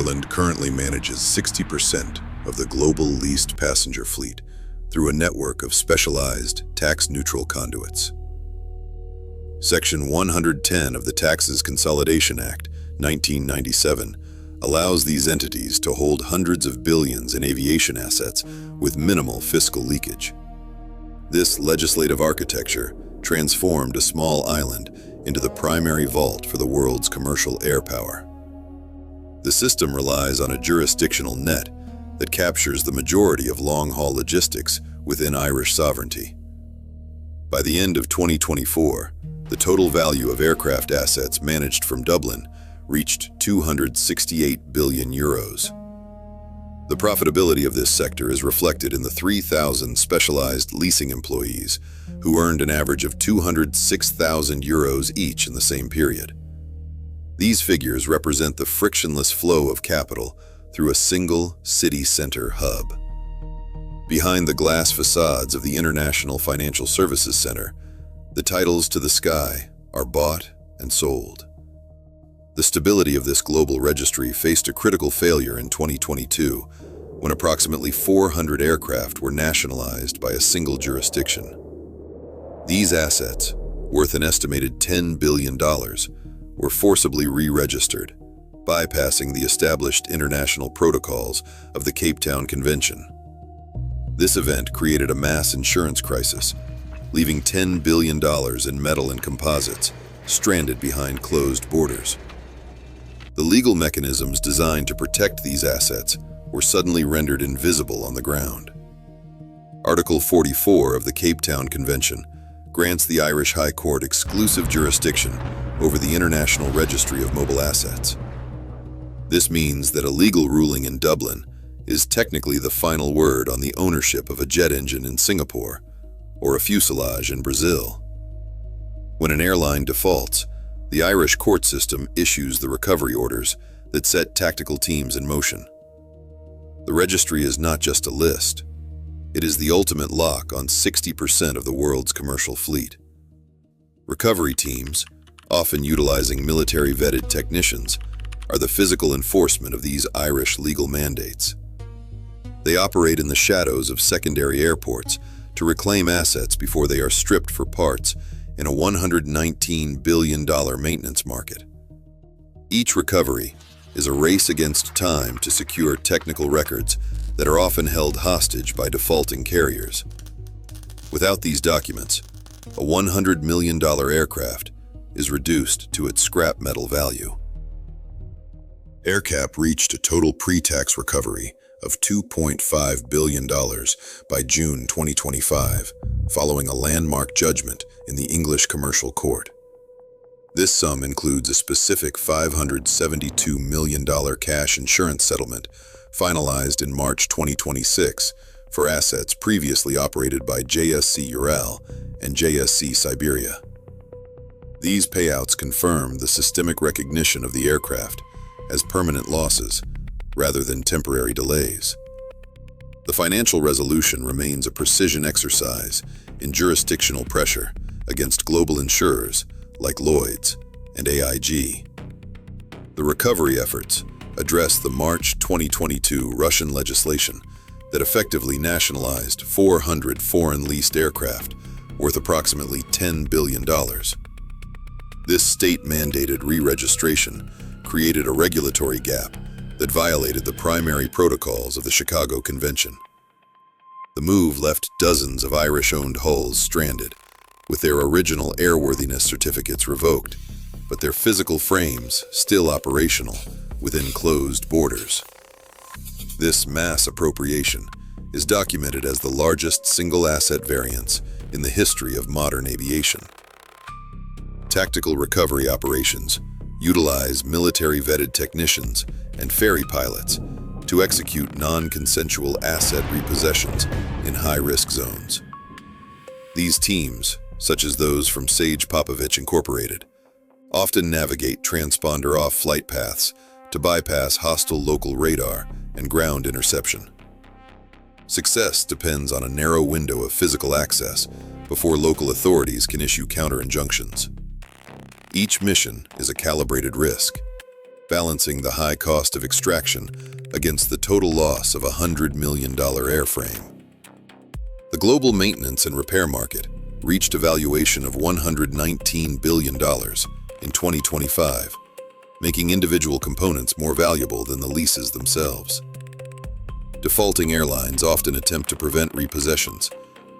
Ireland currently manages 60% of the global leased passenger fleet through a network of specialized, tax-neutral conduits. Section 110 of the Taxes Consolidation Act, 1997, allows these entities to hold hundreds of billions in aviation assets with minimal fiscal leakage. This legislative architecture transformed a small island into the primary vault for the world's commercial air power. The system relies on a jurisdictional net that captures the majority of long-haul logistics within Irish sovereignty. By the end of 2024, the total value of aircraft assets managed from Dublin reached €268 billion. The profitability of this sector is reflected in the 3,000 specialized leasing employees who earned an average of €206,000 each in the same period. These figures represent the frictionless flow of capital through a single city center hub. Behind the glass facades of the International Financial Services Center, the titles to the sky are bought and sold. The stability of this global registry faced a critical failure in 2022, when approximately 400 aircraft were nationalized by a single jurisdiction. These assets, worth an estimated $10 billion, were forcibly re-registered, bypassing the established international protocols of the Cape Town Convention. This event created a mass insurance crisis, leaving $10 billion in metal and composites stranded behind closed borders. The legal mechanisms designed to protect these assets were suddenly rendered invisible on the ground. Article 44 of the Cape Town Convention grants the Irish High Court exclusive jurisdiction over the International Registry of Mobile Assets. This means that a legal ruling in Dublin is technically the final word on the ownership of a jet engine in Singapore or a fuselage in Brazil. When an airline defaults, the Irish court system issues the recovery orders that set tactical teams in motion. The registry is not just a list. It is the ultimate lock on 60% of the world's commercial fleet. Recovery teams, often utilizing military-vetted technicians, are the physical enforcement of these Irish legal mandates. They operate in the shadows of secondary airports to reclaim assets before they are stripped for parts in a $119 billion maintenance market. Each recovery is a race against time to secure technical records that are often held hostage by defaulting carriers. Without these documents, a $100 million aircraft is reduced to its scrap metal value. AerCap reached a total pre-tax recovery of $2.5 billion by June 2025, following a landmark judgment in the English Commercial Court. This sum includes a specific $572 million cash insurance settlement finalized in March 2026 for assets previously operated by JSC Ural and JSC Siberia. These payouts confirm the systemic recognition of the aircraft as permanent losses rather than temporary delays. The financial resolution remains a precision exercise in jurisdictional pressure against global insurers like Lloyd's and AIG. The recovery efforts address the March 2022 Russian legislation that effectively nationalized 400 foreign leased aircraft worth approximately $10 billion. This state-mandated re-registration created a regulatory gap that violated the primary protocols of the Chicago Convention. The move left dozens of Irish-owned hulls stranded, with their original airworthiness certificates revoked, but their physical frames still operational within closed borders. This mass appropriation is documented as the largest single-asset variance in the history of modern aviation. Tactical recovery operations utilize military-vetted technicians and ferry pilots to execute non-consensual asset repossessions in high-risk zones. These teams, such as those from Sage-Popovich Incorporated, often navigate transponder-off flight paths to bypass hostile local radar and ground interception. Success depends on a narrow window of physical access before local authorities can issue counter-injunctions. Each mission is a calibrated risk. balancing the high cost of extraction against the total loss of a $100 million airframe. The global maintenance and repair market reached a valuation of $119 billion in 2025, making individual components more valuable than the leases themselves. Defaulting airlines often attempt to prevent repossessions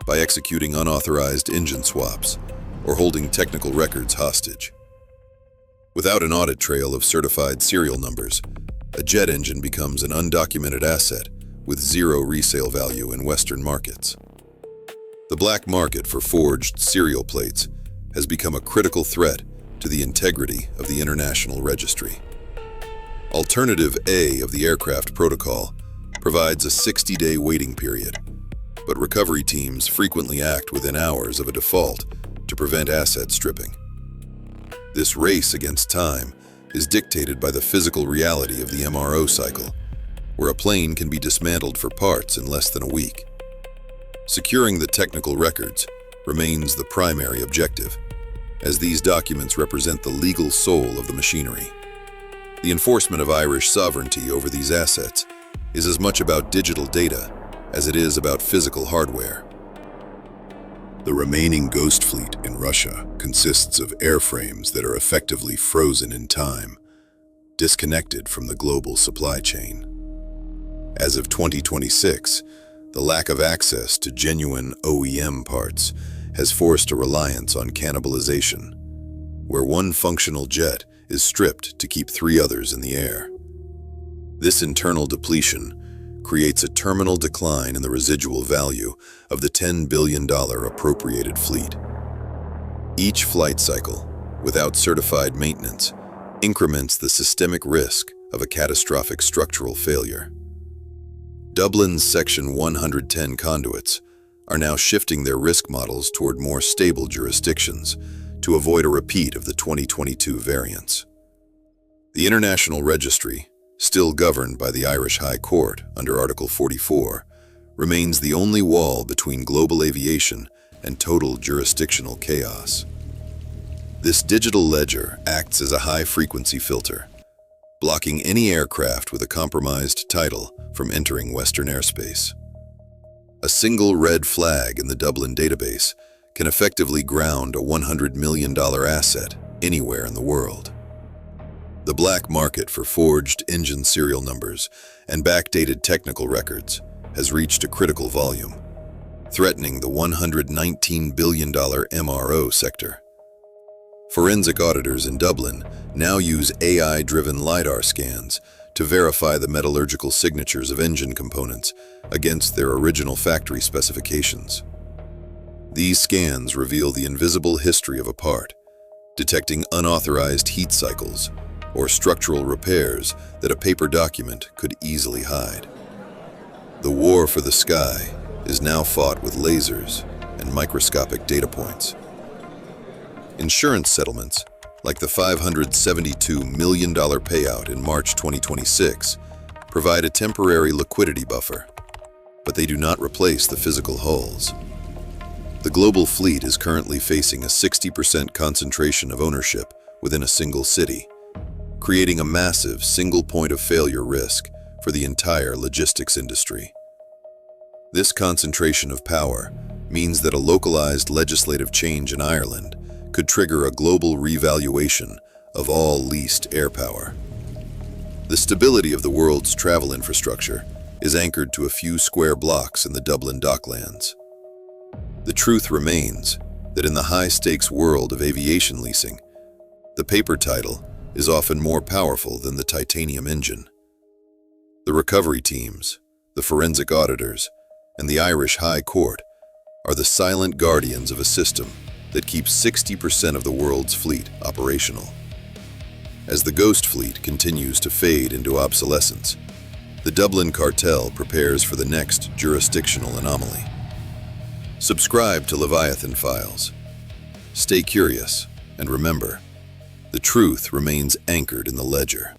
by executing unauthorized engine swaps or holding technical records hostage. Without an audit trail of certified serial numbers, a jet engine becomes an undocumented asset with zero resale value in Western markets. The black market for forged serial plates has become a critical threat to the integrity of the international registry. Alternative A of the aircraft protocol provides a 60-day waiting period, but recovery teams frequently act within hours of a default to prevent asset stripping. This race against time is dictated by the physical reality of the MRO cycle, where a plane can be dismantled for parts in less than a week. Securing the technical records remains the primary objective, as these documents represent the legal soul of the machinery. The enforcement of Irish sovereignty over these assets is as much about digital data as it is about physical hardware. The remaining ghost fleet in Russia consists of airframes that are effectively frozen in time, disconnected from the global supply chain. As of 2026, the lack of access to genuine OEM parts has forced a reliance on cannibalization, where one functional jet is stripped to keep 3 others in the air. This internal depletion creates a terminal decline in the residual value of the $10 billion appropriated fleet. Each flight cycle, without certified maintenance, increments the systemic risk of a catastrophic structural failure. Dublin's Section 110 conduits are now shifting their risk models toward more stable jurisdictions to avoid a repeat of the 2022 variance. The International Registry, still governed by the Irish High Court under Article 44, remains the only wall between global aviation and total jurisdictional chaos. This digital ledger acts as a high-frequency filter, blocking any aircraft with a compromised title from entering Western airspace. A single red flag in the Dublin database can effectively ground a $100 million asset anywhere in the world. The black market for forged engine serial numbers and backdated technical records has reached a critical volume, threatening the $119 billion MRO sector. Forensic auditors in Dublin now use AI-driven LIDAR scans to verify the metallurgical signatures of engine components against their original factory specifications. These scans reveal the invisible history of a part, detecting unauthorized heat cycles or structural repairs that a paper document could easily hide. The war for the sky is now fought with lasers and microscopic data points. Insurance settlements, like the $572 million payout in March 2026, provide a temporary liquidity buffer, but they do not replace the physical hulls. The global fleet is currently facing a 60% concentration of ownership within a single city, creating a massive single point of failure risk for the entire logistics industry. This concentration of power means that a localized legislative change in Ireland could trigger a global revaluation of all leased airpower. The stability of the world's travel infrastructure is anchored to a few square blocks in the Dublin docklands. The truth remains that in the high-stakes world of aviation leasing, the paper title is often more powerful than the titanium engine. The recovery teams, the forensic auditors, and the Irish High Court are the silent guardians of a system that keeps 60% of the world's fleet operational. As the ghost fleet continues to fade into obsolescence, the Dublin cartel prepares for the next jurisdictional anomaly. Subscribe to Leviathan Files. Stay curious, and remember, the truth remains anchored in the ledger.